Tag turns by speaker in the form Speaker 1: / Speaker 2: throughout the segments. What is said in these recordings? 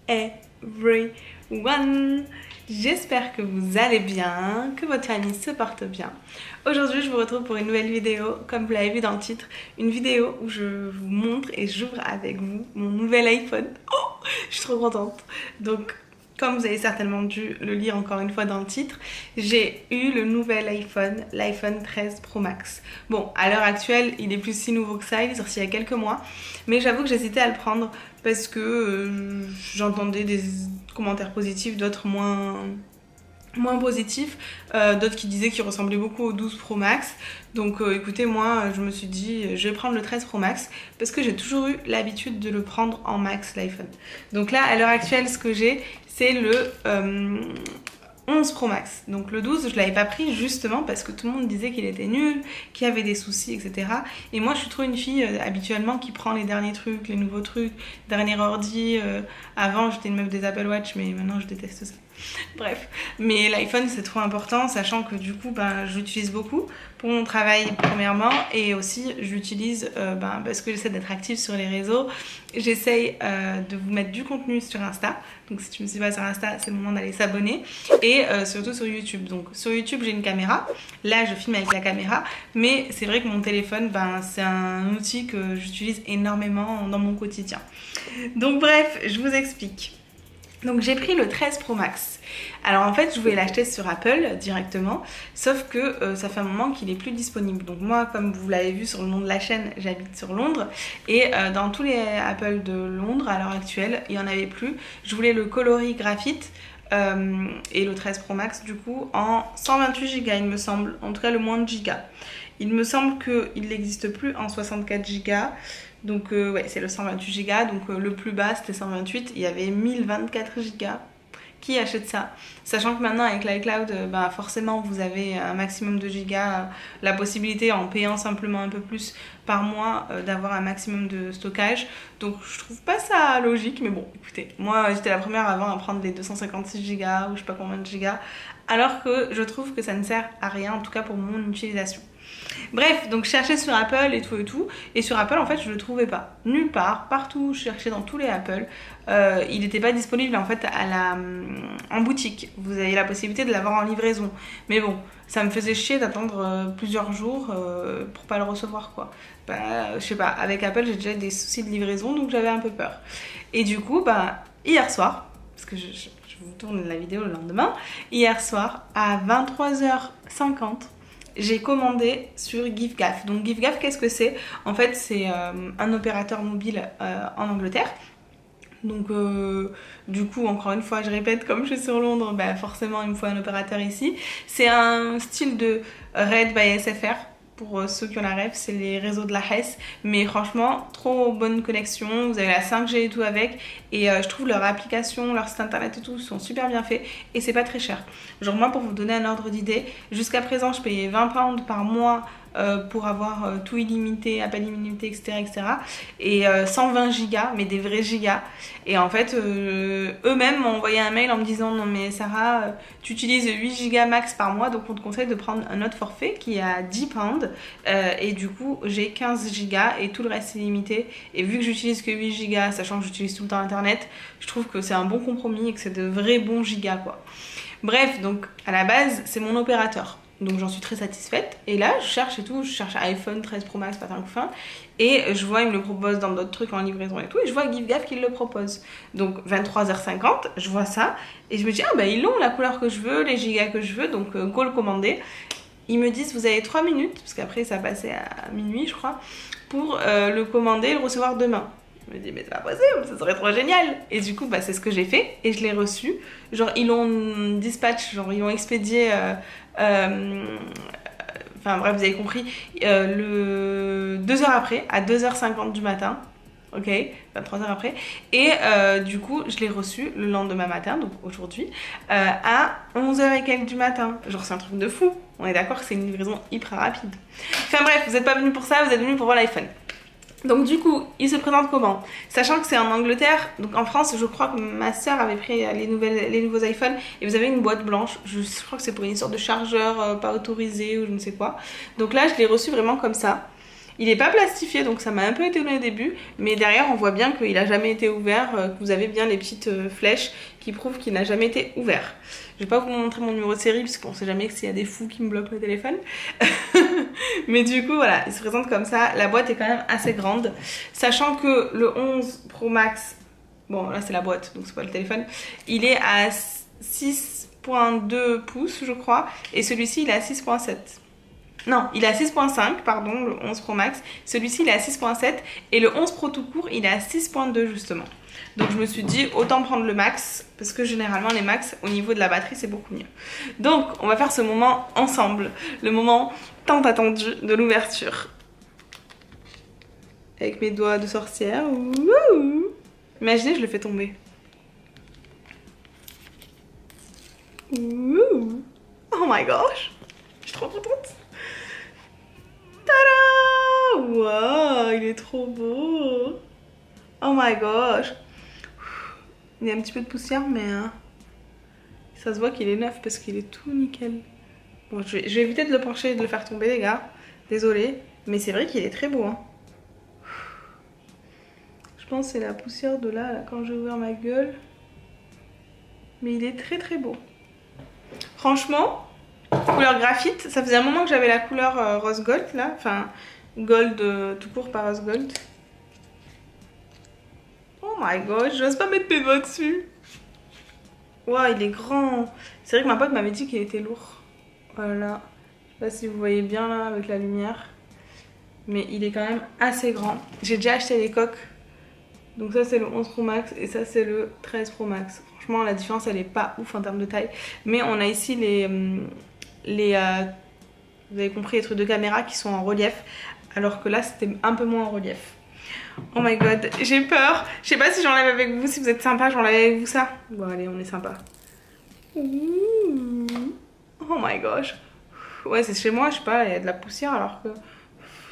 Speaker 1: everyone! J'espère que vous allez bien, que votre famille se porte bien. Aujourd'hui je vous retrouve pour une nouvelle vidéo, comme vous l'avez vu dans le titre, une vidéo où je vous montre et j'ouvre avec vous mon nouvel iPhone. Oh, je suis trop contente. Donc comme vous avez certainement dû le lire encore une fois dans le titre, j'ai eu le nouvel iPhone, l'iPhone 13 Pro Max. Bon, à l'heure actuelle, il est plus si nouveau que ça, il est sorti il y a quelques mois, mais j'avoue que j'hésitais à le prendre parce que j'entendais des commentaires positifs, d'autres moins positifs, d'autres qui disaient qu'il ressemblait beaucoup au 12 Pro Max. Donc écoutez, moi je me suis dit je vais prendre le 13 Pro Max parce que j'ai toujours eu l'habitude de le prendre en max, l'iPhone. Donc là à l'heure actuelle ce que j'ai c'est le 11 Pro Max. Donc le 12 je l'avais pas pris justement parce que tout le monde disait qu'il était nul, qu'il y avait des soucis, etc. Et moi je suis trop une fille habituellement qui prend les derniers trucs, les nouveaux trucs, dernier ordi. Avant j'étais une meuf des Apple Watch mais maintenant je déteste ça. Bref, mais l'iPhone c'est trop important, sachant que du coup je l'utilise beaucoup pour mon travail premièrement, et aussi je l'utilise parce que j'essaie d'être active sur les réseaux. J'essaye de vous mettre du contenu sur Insta, donc si tu me suis pas sur Insta c'est le moment d'aller s'abonner, et surtout sur YouTube. Donc sur YouTube j'ai une caméra, là je filme avec la caméra, mais c'est vrai que mon téléphone c'est un outil que j'utilise énormément dans mon quotidien. Donc bref, je vous explique. Donc j'ai pris le 13 Pro Max. Alors en fait je voulais l'acheter sur Apple directement, sauf que ça fait un moment qu'il est plus disponible. Donc moi, comme vous l'avez vu sur le nom de la chaîne, j'habite sur Londres, et dans tous les Apple de Londres à l'heure actuelle il n'y en avait plus. Je voulais le coloris graphite et le 13 Pro Max du coup en 128 Go il me semble, en tout cas le moins de gigas. Il me semble qu'il n'existe plus en 64 Go. Donc ouais, c'est le 128 Go, donc le plus bas c'était 128, il y avait 1024 Go. Qui achète ça? Sachant que maintenant avec l'iCloud, forcément vous avez un maximum de gigas, la possibilité en payant simplement un peu plus par mois d'avoir un maximum de stockage. Donc je trouve pas ça logique, mais bon écoutez, moi j'étais la première avant à prendre les 256 Go ou je sais pas combien de gigas, alors que je trouve que ça ne sert à rien, en tout cas pour mon utilisation. Bref, donc je cherchais sur Apple et tout, et sur Apple en fait je le trouvais pas, nulle part, partout je cherchais dans tous les Apple, il n'était pas disponible en fait en boutique. Vous avez la possibilité de l'avoir en livraison, mais bon, ça me faisait chier d'attendre plusieurs jours pour pas le recevoir quoi. Je sais pas, avec Apple j'ai déjà des soucis de livraison, donc j'avais un peu peur. Et du coup, hier soir, parce que je vous tourne la vidéo le lendemain, hier soir à 23h50, j'ai commandé sur Giffgaff. Donc Giffgaff, qu'est-ce que c'est? En fait c'est un opérateur mobile en Angleterre. Donc du coup encore une fois je répète, comme je suis sur Londres, forcément il me faut un opérateur ici. C'est un style de Red by SFR. Pour ceux qui ont la rêve, c'est les réseaux de la Hesse. Mais franchement, trop bonne connexion. Vous avez la 5G et tout avec. Et je trouve leur application, leur site internet et tout sont super bien faits. Et c'est pas très cher. Genre moi, pour vous donner un ordre d'idée, jusqu'à présent, je payais 20 pounds par mois pour avoir tout illimité, appel illimité, etc. Et 120 gigas, mais des vrais gigas. Et en fait, eux-mêmes m'ont envoyé un mail en me disant non mais Sarah, tu utilises 8 gigas max par mois, donc on te conseille de prendre un autre forfait qui est à 10 pounds. Et du coup, j'ai 15 gigas et tout le reste est illimité. Et vu que j'utilise que 8 gigas, sachant que j'utilise tout le temps internet, je trouve que c'est un bon compromis et que c'est de vrais bons gigas quoi. Bref, donc à la base, c'est mon opérateur. Donc j'en suis très satisfaite. Et là je cherche et tout, je cherche iPhone 13 Pro Max, pas tant que fin. Et je vois, il me le propose dans d'autres trucs en livraison et tout. Et je vois Giffgaff qu'il le propose. Donc 23h50, je vois ça. Et je me dis, ils l'ont la couleur que je veux, les gigas que je veux. Donc go le commander. Ils me disent, vous avez 3 minutes, parce qu'après ça passait à minuit je crois, pour le commander et le recevoir demain. Je me dis mais c'est pas possible, ça serait trop génial. Et du coup c'est ce que j'ai fait et je l'ai reçu. Genre ils l'ont dispatch, genre ils l'ont expédié enfin bref vous avez compris, 2 heures après, à 2h50 du matin. Ok, 23 heures après. Et du coup je l'ai reçu le lendemain matin, donc aujourd'hui, à 11h et quelques du matin. Genre c'est un truc de fou. On est d'accord que c'est une livraison hyper rapide. Enfin bref, vous n'êtes pas venu pour ça, vous êtes venu pour voir l'iPhone. Donc du coup, il se présente comment? Sachant que c'est en Angleterre, donc en France, je crois que ma soeur avait pris les nouveaux iPhones et vous avez une boîte blanche. Je crois que c'est pour une sorte de chargeur pas autorisé ou je ne sais quoi. Donc là, je l'ai reçu vraiment comme ça. Il est pas plastifié donc ça m'a un peu étonné au début, mais derrière on voit bien qu'il a jamais été ouvert, que vous avez bien les petites flèches qui prouvent qu'il n'a jamais été ouvert. Je vais pas vous montrer mon numéro de série parce qu'on sait jamais s'il y a des fous qui me bloquent le téléphone. Mais du coup voilà, il se présente comme ça. La boîte est quand même assez grande, sachant que le 11 Pro Max, bon là c'est la boîte donc c'est pas le téléphone, il est à 6,2 pouces je crois, et celui-ci il est à 6,7. Non, il est à 6,5 pardon, le 11 Pro Max. Celui-ci il est à 6,7 et le 11 Pro tout court il est à 6,2 justement. Donc je me suis dit autant prendre le max parce que généralement les max au niveau de la batterie c'est beaucoup mieux. Donc on va faire ce moment ensemble, le moment tant attendu de l'ouverture. Avec mes doigts de sorcière. Ouh. Imaginez je le fais tomber. Ouh. Oh my gosh, je suis trop contente. Tada! Wow, il est trop beau. Oh my gosh. Il y a un petit peu de poussière mais ça se voit qu'il est neuf parce qu'il est tout nickel. Bon, je vais éviter de le pencher et de le faire tomber les gars. Désolée, mais c'est vrai qu'il est très beau. Hein. Je pense que c'est la poussière de là quand j'ai ouvert ma gueule. Mais il est très très beau. Franchement, couleur graphite. Ça faisait un moment que j'avais la couleur rose gold là. Enfin, gold tout court par rose gold. Oh my god, j'ose pas mettre mes doigts dessus. Waouh, il est grand. C'est vrai que ma pote m'avait dit qu'il était lourd. Voilà. Je sais pas si vous voyez bien là avec la lumière. Mais il est quand même assez grand. J'ai déjà acheté les coques. Donc ça c'est le 11 Pro Max et ça c'est le 13 Pro Max. Franchement la différence elle est pas ouf en termes de taille. Mais on a ici vous avez compris, les trucs de caméra qui sont en relief. Alors que là c'était un peu moins en relief. Oh my god, j'ai peur. Je sais pas si j'enlève avec vous, si vous êtes sympa, j'enlève avec vous ça. Bon allez, on est sympa. Ouh. Oh my gosh. Ouais, c'est chez moi, je sais pas, il y a de la poussière alors que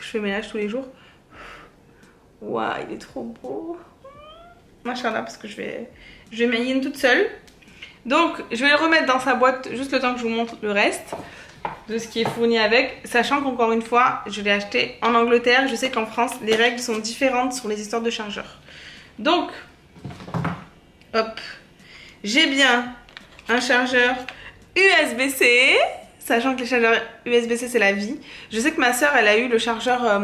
Speaker 1: je fais ménage tous les jours. Waouh, il est trop beau. Machallah, parce que je vais mailler toute seule. Donc, je vais le remettre dans sa boîte juste le temps que je vous montre le reste de ce qui est fourni avec, sachant qu'encore une fois je l'ai acheté en Angleterre. Je sais qu'en France les règles sont différentes sur les histoires de chargeurs. Donc hop, j'ai bien un chargeur USB-C, sachant que les chargeurs USB-C c'est la vie. Je sais que ma soeur elle a eu le chargeur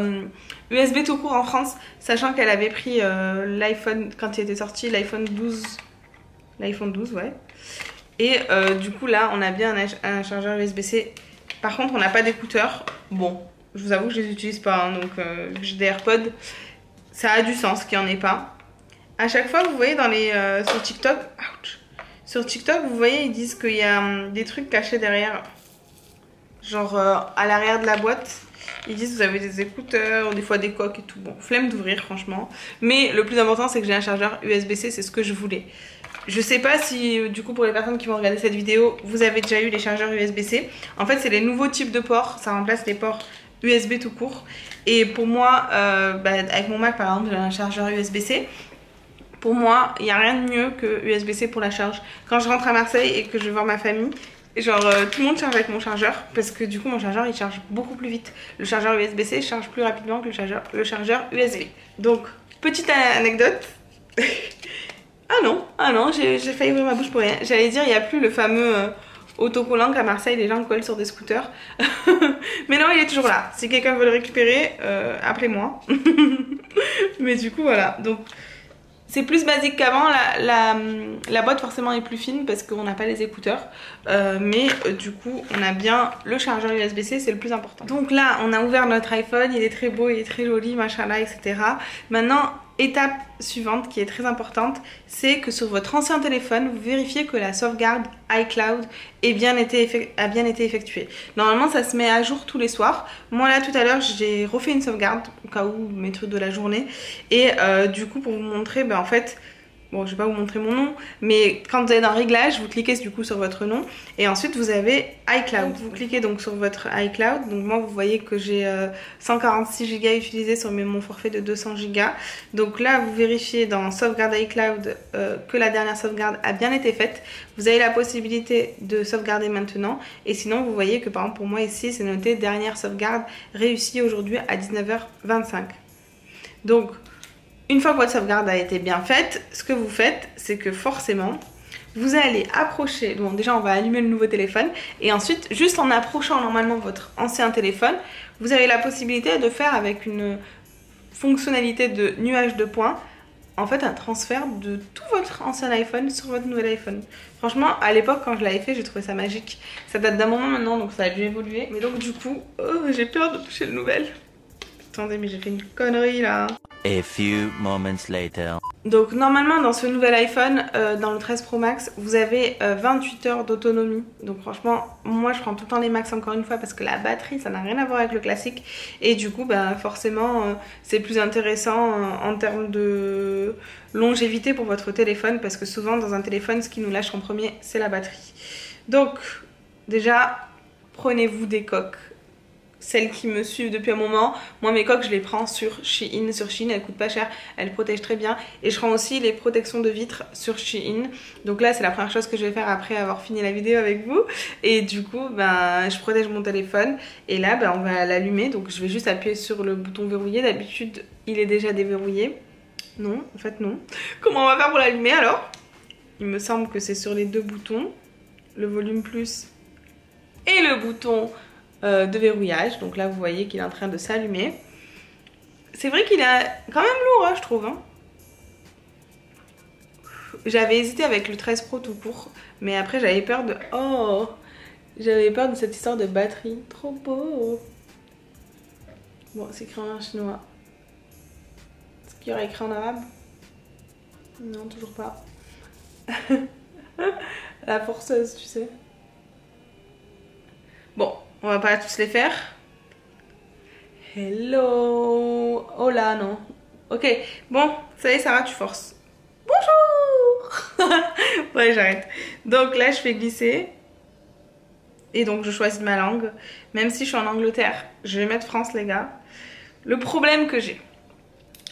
Speaker 1: USB tout court en France, sachant qu'elle avait pris l'iPhone quand il était sorti, l'iPhone 12 ouais. Et du coup là on a bien un chargeur USB-C. Par contre on n'a pas d'écouteurs. Bon, je vous avoue que je les utilise pas hein, donc j'ai des AirPods. Ça a du sens qu'il n'y en ait pas. À chaque fois vous voyez dans les sur TikTok, ouch, sur TikTok vous voyez ils disent qu'il y a des trucs cachés derrière. Genre à l'arrière de la boîte. Ils disent que vous avez des écouteurs, des fois des coques et tout. Bon, flemme d'ouvrir franchement. Mais le plus important c'est que j'ai un chargeur USB-C, c'est ce que je voulais. Je sais pas si du coup pour les personnes qui vont regarder cette vidéo, vous avez déjà eu les chargeurs USB-C. En fait c'est les nouveaux types de ports, ça remplace les ports USB tout court. Et pour moi, avec mon Mac par exemple, j'ai un chargeur USB-C. Pour moi, il n'y a rien de mieux que USB-C pour la charge. Quand je rentre à Marseille et que je vais voir ma famille, genre tout le monde charge avec mon chargeur parce que du coup mon chargeur il charge beaucoup plus vite. Le chargeur USB-C charge plus rapidement que le chargeur USB. Donc petite anecdote. Ah non, j'ai failli ouvrir ma bouche pour rien. J'allais dire il n'y a plus le fameux autocollant qu'à Marseille les gens collent sur des scooters. Mais non, il est toujours là. Si quelqu'un veut le récupérer, appelez-moi. Mais du coup voilà, donc c'est plus basique qu'avant, la boîte forcément est plus fine parce qu'on n'a pas les écouteurs. Mais du coup on a bien le chargeur USB-C, c'est le plus important. Donc là on a ouvert notre iPhone, il est très beau, il est très joli, machallah, etc. Maintenant, étape suivante qui est très importante, c'est que sur votre ancien téléphone, vous vérifiez que la sauvegarde iCloud a bien été effectuée. Normalement ça se met à jour tous les soirs. Moi là tout à l'heure j'ai refait une sauvegarde au cas où mes trucs de la journée. Et du coup pour vous montrer, en fait bon, je vais pas vous montrer mon nom, mais quand vous allez dans Réglages, vous cliquez du coup sur votre nom et ensuite vous avez iCloud. Vous cliquez donc sur votre iCloud. Donc moi, vous voyez que j'ai 146 Go utilisés sur mon forfait de 200 Go. Donc là, vous vérifiez dans sauvegarde iCloud que la dernière sauvegarde a bien été faite. Vous avez la possibilité de sauvegarder maintenant et sinon, vous voyez que par exemple pour moi ici, c'est noté dernière sauvegarde réussie aujourd'hui à 19h25. Donc, une fois que votre sauvegarde a été bien faite, ce que vous faites, c'est que forcément, vous allez approcher, bon déjà on va allumer le nouveau téléphone, et ensuite, juste en approchant normalement votre ancien téléphone, vous avez la possibilité de faire avec une fonctionnalité de nuage de points, en fait un transfert de tout votre ancien iPhone sur votre nouvel iPhone. Franchement, à l'époque quand je l'avais fait, j'ai trouvé ça magique. Ça date d'un moment maintenant, donc ça a dû évoluer. Mais donc du coup, j'ai peur de toucher le nouvel. Attendez, mais j'ai fait une connerie là.
Speaker 2: A few moments later.
Speaker 1: Donc normalement dans ce nouvel iPhone, dans le 13 Pro Max, vous avez 28 heures d'autonomie. Donc franchement, moi je prends tout le temps les max encore une fois parce que la batterie ça n'a rien à voir avec le classique. Et du coup bah, forcément c'est plus intéressant en termes de longévité pour votre téléphone. Parce que souvent dans un téléphone ce qui nous lâche en premier c'est la batterie. Donc déjà prenez-vous des coques. Celles qui me suivent depuis un moment, moi mes coques je les prends sur Shein. Sur Shein elles coûtent pas cher, elles protègent très bien. Et je prends aussi les protections de vitre sur Shein. Donc là c'est la première chose que je vais faire après avoir fini la vidéo avec vous. Et du coup ben, je protège mon téléphone. Et là ben, on va l'allumer. Donc je vais juste appuyer sur le bouton verrouillé. D'habitude il est déjà déverrouillé. Non, en fait non. Comment on va faire pour l'allumer alors? Il me semble que c'est sur les deux boutons. Le volume plus et le bouton de verrouillage. Donc là vous voyez qu'il est en train de s'allumer. C'est vrai qu'il est quand même lourd hein, je trouve hein. J'avais hésité avec le 13 Pro tout court, mais après j'avais peur de... Oh, j'avais peur de cette histoire de batterie. Trop beau. Bon, c'est écrit en chinois. Est-ce qu'il y aura écrit en arabe? Non, toujours pas. La forceuse, tu sais. Bon, on va pas tous les faire. Hello. Hola, non. Ok, bon, ça y est Sarah, tu forces. Bonjour. Ouais, j'arrête. Donc là, je fais glisser. Et donc, je choisis ma langue. Même si je suis en Angleterre, je vais mettre France, les gars. Le problème que j'ai,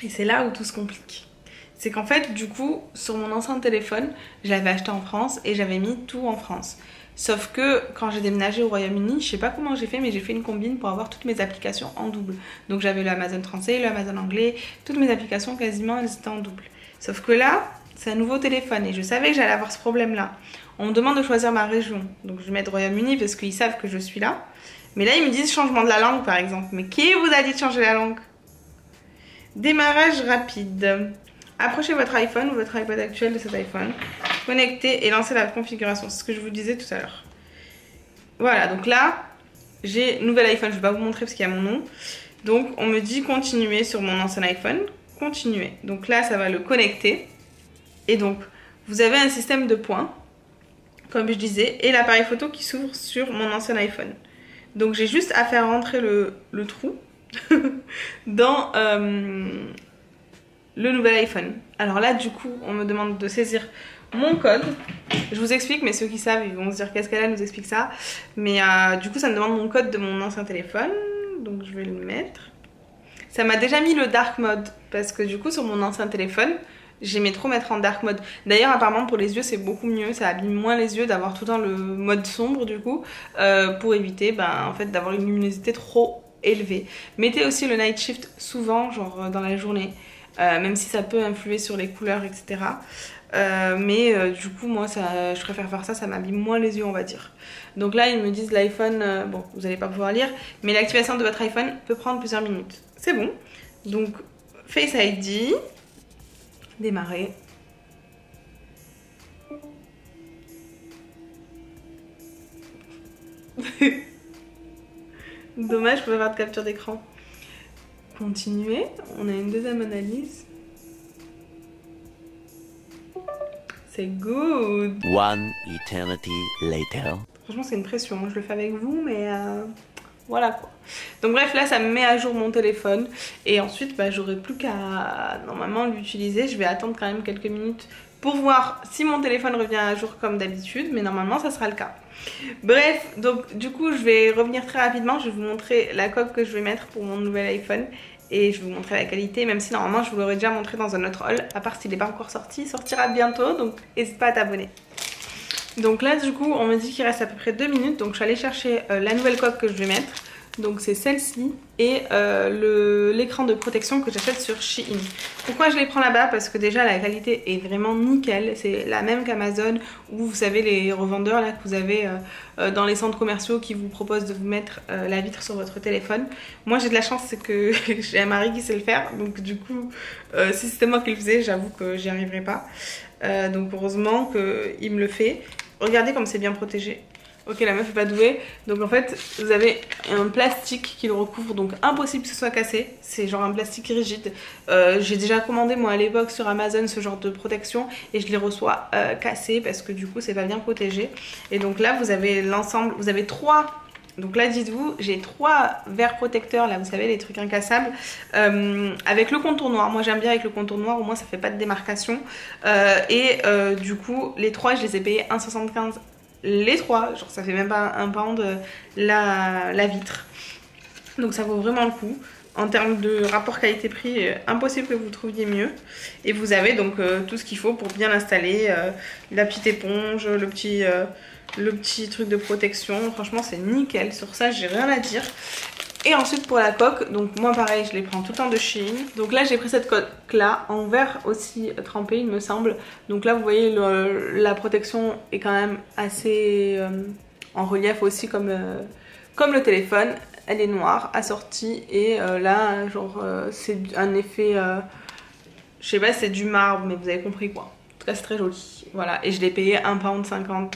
Speaker 1: et c'est là où tout se complique, c'est qu'en fait, du coup, sur mon ancien téléphone, je l'avais acheté en France et j'avais mis tout en France. Sauf que quand j'ai déménagé au Royaume-Uni, je sais pas comment j'ai fait, mais j'ai fait une combine pour avoir toutes mes applications en double. Donc j'avais le Amazon français, le Amazon anglais, toutes mes applications quasiment elles étaient en double. Sauf que là, c'est un nouveau téléphone et je savais que j'allais avoir ce problème-là. On me demande de choisir ma région. Donc je vais mettre Royaume-Uni parce qu'ils savent que je suis là. Mais là, ils me disent changement de la langue par exemple. Mais qui vous a dit de changer la langue? Démarrage rapide. Approchez votre iPhone ou votre iPad actuel de cet iPhone. Connectez et lancez la configuration. C'est ce que je vous disais tout à l'heure. Voilà, donc là, j'ai nouvel iPhone. Je ne vais pas vous montrer parce qu'il y a mon nom. Donc, on me dit continuer sur mon ancien iPhone. Continuer. Donc là, ça va le connecter. Et donc, vous avez un système de points, comme je disais, et l'appareil photo qui s'ouvre sur mon ancien iPhone. Donc, j'ai juste à faire rentrer le trou dans... le nouvel iPhone. Alors là du coup on me demande de saisir mon code. Je vous explique, mais ceux qui savent ils vont se dire qu'est-ce qu'elle a, nous explique ça. Mais du coup ça me demande mon code de mon ancien téléphone. Donc je vais le mettre. Ça m'a déjà mis le dark mode parce que du coup sur mon ancien téléphone j'aimais trop mettre en dark mode. D'ailleurs apparemment pour les yeux c'est beaucoup mieux, ça abîme moins les yeux d'avoir tout le temps le mode sombre du coup, pour éviter en fait d'avoir une luminosité trop élevée. Mettez aussi le night shift souvent, genre dans la journée. Même si ça peut influer sur les couleurs, etc. Du coup, moi, je préfère faire ça, ça m'abîme moins les yeux, on va dire. Donc là, ils me disent l'iPhone, bon, vous n'allez pas pouvoir lire, mais l'activation de votre iPhone peut prendre plusieurs minutes. C'est bon. Donc, Face ID, démarrer. Dommage, je peux pas faire de capture d'écran. Continuer, on a une deuxième analyse. C'est good.
Speaker 2: One eternity later.
Speaker 1: Franchement c'est une pression, je le fais avec vous mais voilà quoi. Donc bref là ça me met à jour mon téléphone et ensuite j'aurai plus qu'à normalement l'utiliser. Je vais attendre quand même quelques minutes pour voir si mon téléphone revient à jour comme d'habitude, mais normalement ça sera le cas. Bref, donc du coup je vais revenir très rapidement, je vais vous montrer la coque que je vais mettre pour mon nouvel iPhone et je vais vous montrer la qualité, même si normalement je vous l'aurais déjà montré dans un autre haul, à part s'il n'est pas encore sorti, il sortira bientôt, donc n'hésite pas à t'abonner. Donc là du coup on me dit qu'il reste à peu près 2 minutes, donc je suis allée chercher la nouvelle coque que je vais mettre. Donc c'est celle-ci et l'écran de protection que j'achète sur Shein. Pourquoi je les prends là-bas? Parce que déjà la qualité est vraiment nickel. C'est la même qu'Amazon, où vous savez les revendeurs là que vous avez dans les centres commerciaux qui vous proposent de vous mettre la vitre sur votre téléphone. Moi j'ai de la chance, c'est que j'ai un mari qui sait le faire. Donc du coup si c'était moi qui le faisais, j'avoue que j'y arriverais pas. Donc heureusement qu'il me le fait. Regardez comme c'est bien protégé. Ok, la meuf est pas douée. Donc en fait, vous avez un plastique qui le recouvre, donc impossible que ce soit cassé. C'est genre un plastique rigide. J'ai déjà commandé moi à l'époque sur Amazon ce genre de protection et je les reçois cassés parce que du coup c'est pas bien protégé. Et donc là vous avez l'ensemble, vous avez 3. Donc là dites-vous, j'ai 3 verres protecteurs, là vous savez les trucs incassables, avec le contour noir. Moi j'aime bien avec le contour noir, au moins ça fait pas de démarcation. Du coup les 3 je les ai payés 1,75 les 3, genre ça fait même pas un pound la vitre. Donc ça vaut vraiment le coup. En termes de rapport qualité-prix, impossible que vous trouviez mieux. Et vous avez donc tout ce qu'il faut pour bien l'installer. La petite éponge, le petit truc de protection. Franchement c'est nickel, sur ça j'ai rien à dire. Et ensuite pour la coque, donc moi pareil je les prends tout le temps de Shein. Donc là j'ai pris cette coque là en verre aussi trempé il me semble. Donc là vous voyez la protection est quand même assez en relief aussi comme le téléphone. Elle est noire, assortie et là genre c'est un effet, je sais pas c'est du marbre mais vous avez compris quoi. En tout cas c'est très joli. Voilà, et je l'ai payé 1,50 £, donc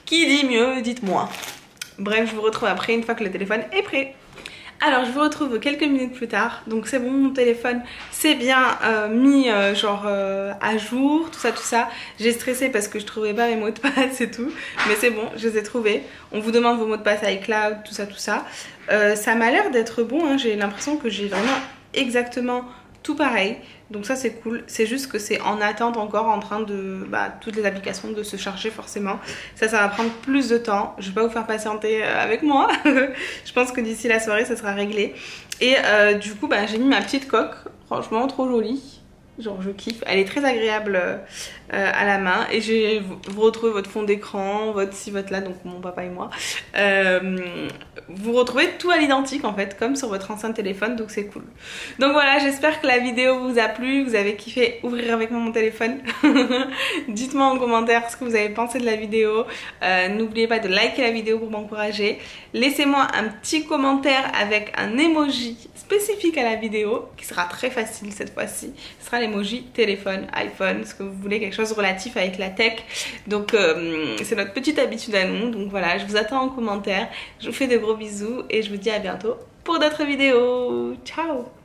Speaker 1: qui dit mieux dites-moi. Bref, je vous retrouve après une fois que le téléphone est prêt. Alors je vous retrouve quelques minutes plus tard. Donc c'est bon, mon téléphone c'est bien mis genre à jour, tout ça. J'ai stressé parce que je trouvais pas mes mots de passe et tout. Mais c'est bon, je les ai trouvés. On vous demande vos mots de passe iCloud, tout ça. Ça m'a l'air d'être bon, hein. J'ai l'impression que j'ai vraiment exactement tout pareil. Donc ça c'est cool, c'est juste que c'est en attente encore en train de toutes les applications de se charger forcément. Ça va prendre plus de temps, je vais pas vous faire patienter avec moi. Je pense que d'ici la soirée ça sera réglé. Et du coup j'ai mis ma petite coque, franchement trop jolie. Genre je kiffe, elle est très agréable à la main. Et vous retrouvez votre fond d'écran, votre ci, votre là, donc mon papa et moi. Vous retrouvez tout à l'identique en fait, comme sur votre ancien téléphone, donc c'est cool. Donc voilà, j'espère que la vidéo vous a plu, vous avez kiffé ouvrir avec moi mon téléphone. Dites-moi en commentaire ce que vous avez pensé de la vidéo. N'oubliez pas de liker la vidéo pour m'encourager. Laissez-moi un petit commentaire avec un emoji spécifique à la vidéo, qui sera très facile cette fois-ci. Ce sera l'emoji téléphone, iPhone, ce que vous voulez, quelque chose relatif avec la tech. Donc c'est notre petite habitude à nous. Donc voilà, je vous attends en commentaire. Je vous fais de gros bisous et je vous dis à bientôt pour d'autres vidéos. Ciao!